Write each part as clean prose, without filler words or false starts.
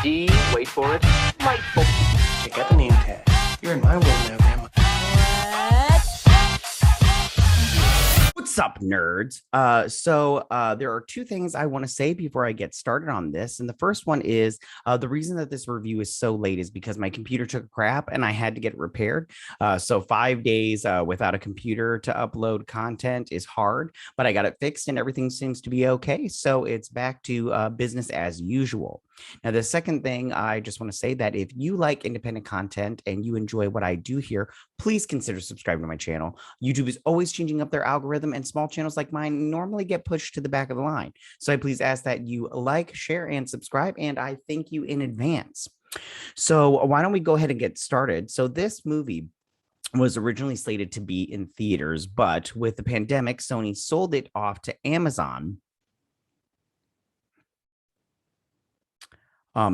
D, wait for it, light bulb. Check out the name tag. You're in my world now, Grandma. What's up, nerds? There are two things I want to say before I get started on this. And the first one is the reason that this review is so late is because my computer took a crap and I had to get it repaired. So 5 days without a computer to upload content is hard, but I got it fixed and everything seems to be okay. So it's back to business as usual. Now, the second thing I just want to say that if you like independent content and you enjoy what I do here, please consider subscribing to my channel. YouTube is always changing up their algorithm, and small channels like mine normally get pushed to the back of the line. So I please ask that you like, share, and subscribe, and I thank you in advance. So why don't we go ahead and get started? So this movie was originally slated to be in theaters, but with the pandemic, Sony sold it off to Amazon.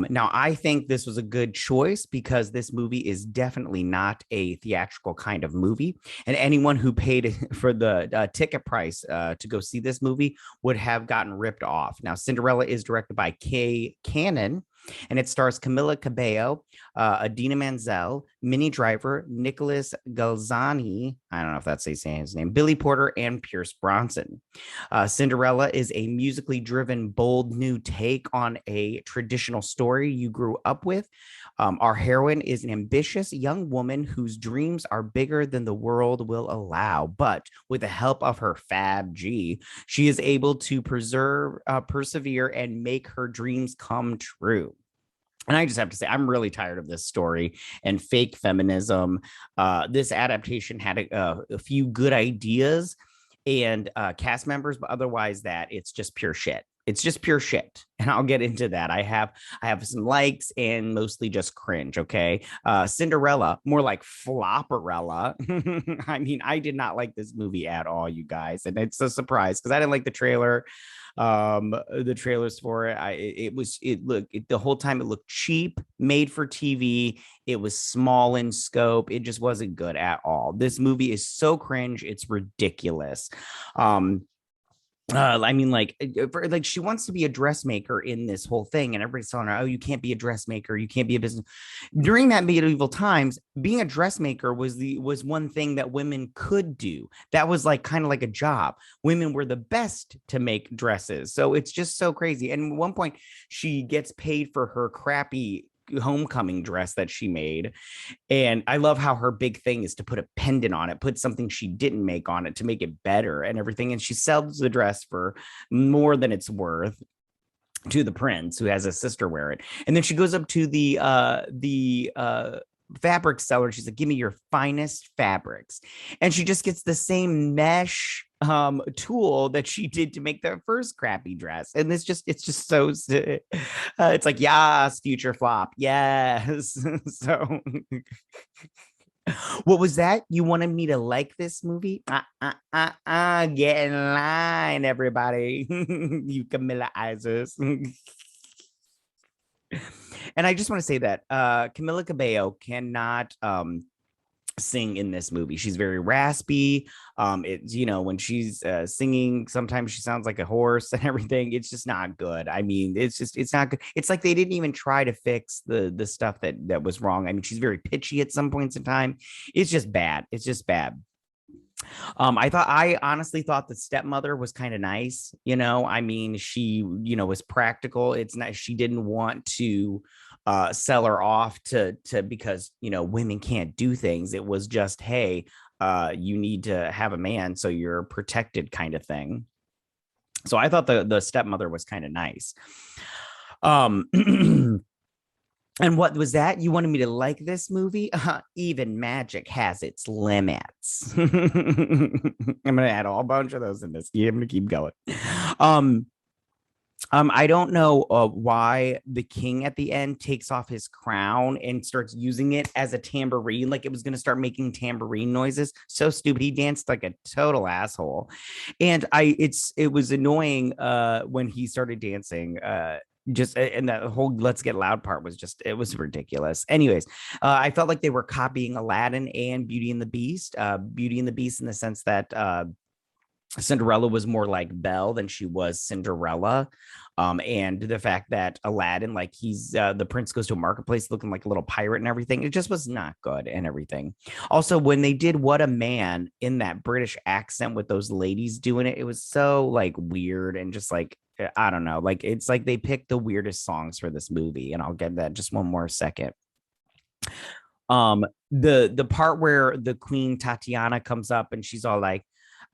Now, I think this was a good choice because this movie is definitely not a theatrical kind of movie. And anyone who paid for the ticket price to go see this movie would have gotten ripped off. Now, Cinderella is directed by Kay Cannon, and it stars Camila Cabello, Adina Menzel, Minnie Driver, Nicholas Galzani, I don't know if that's saying his name, Billy Porter, and Pierce Bronson. Cinderella is a musically driven, bold new take on a traditional story you grew up with. Our heroine is an ambitious young woman whose dreams are bigger than the world will allow, but with the help of her Fab G, she is able to persevere and make her dreams come true. And I just have to say, I'm really tired of this story and fake feminism. This adaptation had a few good ideas and cast members, but otherwise that it's just pure shit. It's just pure shit. And I'll get into that. I have some likes and mostly just cringe. Okay. Cinderella, more like Flopperella. I mean, I did not like this movie at all, you guys. And it's a surprise because I didn't like the trailer. The trailers for it, the whole time it looked cheap, made for TV. It was small in scope. It just wasn't good at all. This movie is so cringe. It's ridiculous. I mean, like she wants to be a dressmaker in this whole thing, and everybody's telling her, "Oh, you can't be a dressmaker. You can't be a business." During that medieval times, being a dressmaker was one thing that women could do. That was like kind of like a job. Women were the best to make dresses, so it's just so crazy. And at one point, she gets paid for her crappy homecoming dress that she made, and I love how her big thing is to put a pendant on it, put something she didn't make on it to make it better and everything, and she sells the dress for more than it's worth to the prince who has a sister wear it. And then she goes up to the fabric seller. She's like, "Give me your finest fabrics," and she just gets the same mesh tool that she did to make the first crappy dress. And it's just so it's like, yes, future flop, yes. So what was that? You wanted me to like this movie? Get in line, everybody. You Camilla Isis. And I just want to say that Camila Cabello cannot sing in this movie. She's very raspy. It's, when she's singing, sometimes she sounds like a horse and everything. It's just not good. I mean, it's not good. It's like they didn't even try to fix the stuff that was wrong. I mean, she's very pitchy at some points in time. It's just bad. It's just bad. I honestly thought the stepmother was kind of nice. I mean, she, was practical. It's not, she didn't want to sell her off to because, women can't do things. It was just, hey, you need to have a man so you're protected kind of thing. So I thought the stepmother was kind of nice. And what was that? You wanted me to like this movie? Even magic has its limits. I'm gonna add a whole bunch of those in this. Yeah, I'm gonna keep going. I don't know why the king at the end takes off his crown and starts using it as a tambourine, like it was going to start making tambourine noises. So stupid. He danced like a total asshole. And it was annoying when he started dancing. And that whole let's get loud part was it was ridiculous. Anyways, I felt like they were copying Aladdin and Beauty and the Beast in the sense that Cinderella was more like Belle than she was Cinderella. And the fact that Aladdin, like he's the prince goes to a marketplace looking like a little pirate and everything, it just was not good and everything. Also, when they did What a Man in that British accent with those ladies doing it, it was so like weird and just like I don't know, like it's like they picked the weirdest songs for this movie, and I'll get that just one more second. The part where the Queen Tatiana comes up and she's all like,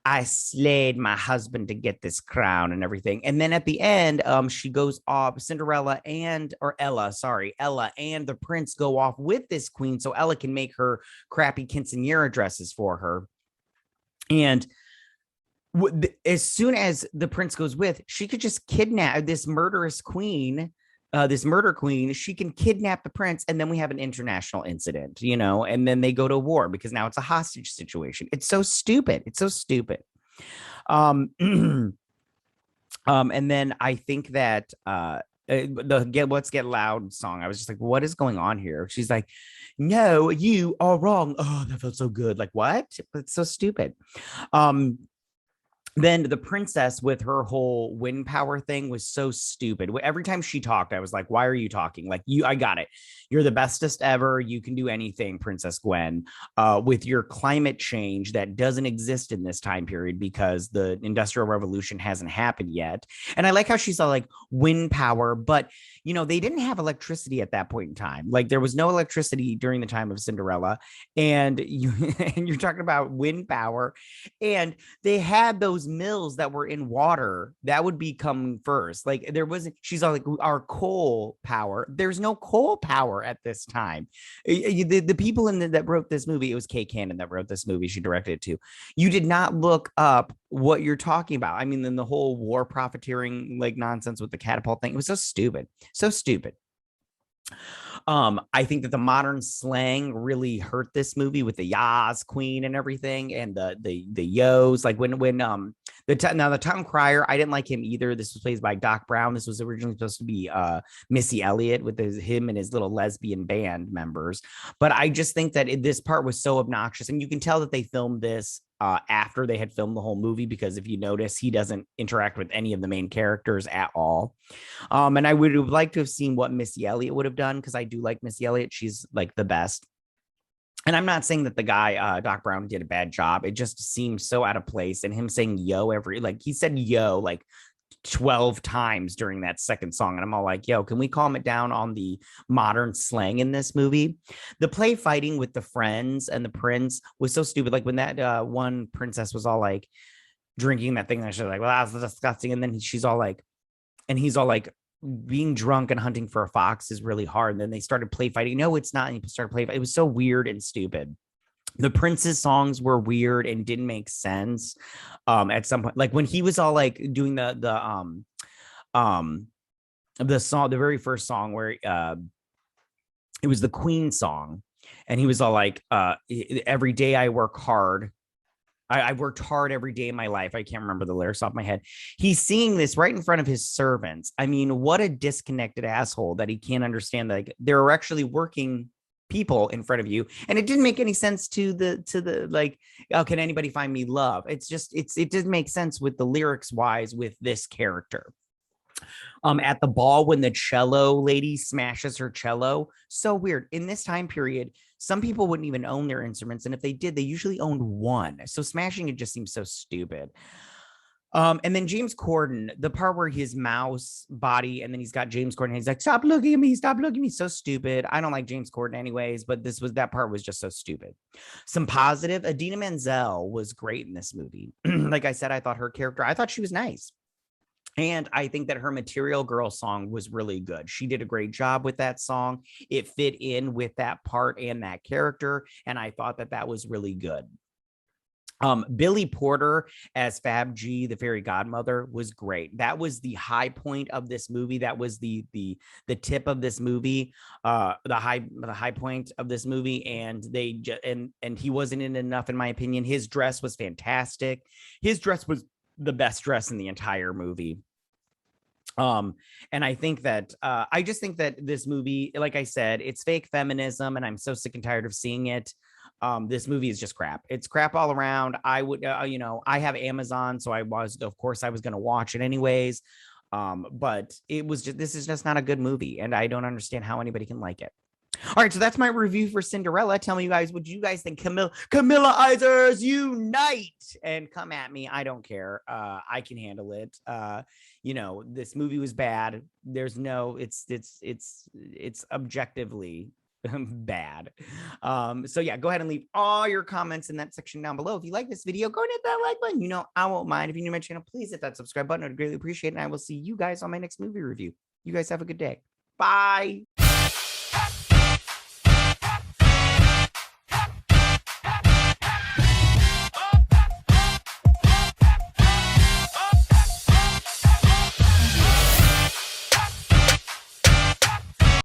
I slayed my husband to get this crown and everything. And then at the end, she goes off, Cinderella and or Ella, sorry, Ella and the prince go off with this queen so Ella can make her crappy quinceanera dresses for her. And as soon as the prince goes with, she could just kidnap this murderous queen, this murder queen. She can kidnap the prince, and then we have an international incident, you know, and then they go to war because now it's a hostage situation. It's so stupid. It's so stupid. And then I think that the get Let's Get Loud song, I was just like, what is going on here? She's like, no, you are wrong. Oh, that felt so good. Like, what? It's so stupid. Then the princess with her whole wind power thing was so stupid. Every time she talked, I was like, why are you talking? Like, I got it. You're the bestest ever. You can do anything, Princess Gwen, with your climate change that doesn't exist in this time period because the Industrial Revolution hasn't happened yet. And I like how she's all like wind power, but you know, they didn't have electricity at that point in time. Like there was no electricity during the time of Cinderella. And you're talking about wind power. And they had those mills that were in water that would be coming first. Like there wasn't, she's all like, our coal power. There's no coal power at this time. The people that wrote this movie, it was Kay Cannon that wrote this movie. She directed it too. You did not look up what you're talking about. I mean, then the whole war profiteering like nonsense with the catapult thing, it was so stupid. So stupid. I think that the modern slang really hurt this movie with the Yas Queen and everything, and the Yos. Like when the town crier, I didn't like him either. This was played by Doc Brown. This was originally supposed to be Missy Elliott with him and his little lesbian band members. But I just think that this part was so obnoxious, and you can tell that they filmed this after they had filmed the whole movie, because if you notice, he doesn't interact with any of the main characters at all. And I would have liked to have seen what Missy Elliott would have done, because I do like Missy Elliott. She's like the best. And I'm not saying that the guy, Doc Brown, did a bad job. It just seemed so out of place. And him saying yo like he said yo like 12 times during that second song. And I'm all like, yo, can we calm it down on the modern slang in this movie? The play fighting with the friends and the prince was so stupid. Like when that one princess was all like drinking that thing, and she's like, well, that's disgusting. And then she's all like, and he's all like, being drunk and hunting for a fox is really hard. And then they started play fighting. No, it's not. And he started play fighting. It was so weird and stupid. The Prince's songs were weird and didn't make sense. At some point, like when he was all like doing the song, the very first song where it was the Queen song, and he was all like, every day I work hard. I worked hard every day of my life. I can't remember the lyrics off my head. He's singing this right in front of his servants. I mean, what a disconnected asshole that he can't understand that like, there are actually working people in front of you. And it didn't make any sense to the like, oh, can anybody find me love? It's just, it didn't make sense with the lyrics wise with this character. At the ball when the cello lady smashes her cello, so weird. In this time period, some people wouldn't even own their instruments, and if they did, they usually owned one. So smashing it just seems so stupid. And then James Corden, the part where his mouse body, and then he's got James Corden, and he's like, stop looking at me, stop looking at me. So stupid. I don't like James Corden anyways, but that part was just so stupid. Some positive, Idina Menzel was great in this movie. Like I said, I thought she was nice. And I think that her Material Girl song was really good. She did a great job with that song. It fit in with that part and that character. And I thought that was really good. Billy Porter as Fab G, the fairy godmother, was great. That was the high point of this movie. That was the tip of this movie, the high point of this movie. And and he wasn't in enough, in my opinion. His dress was fantastic. His dress was the best dress in the entire movie. And I think that I just think that this movie, like I said, it's fake feminism, and I'm so sick and tired of seeing it. This movie is just crap. It's crap all around. I would, I have Amazon, so of course, I was going to watch it anyways. But this is just not a good movie, and I don't understand how anybody can like it. All right, so that's my review for Cinderella. Tell me, you guys, what you guys think? Camilla Isers unite and come at me. I don't care. I can handle it. This movie was bad. It's objectively bad. So yeah, go ahead and leave all your comments in that section down below. If you like this video, go and hit that like button. I won't mind. If you're new to my channel, please hit that subscribe button. I'd greatly appreciate it. And I will see you guys on my next movie review. You guys have a good day. Bye.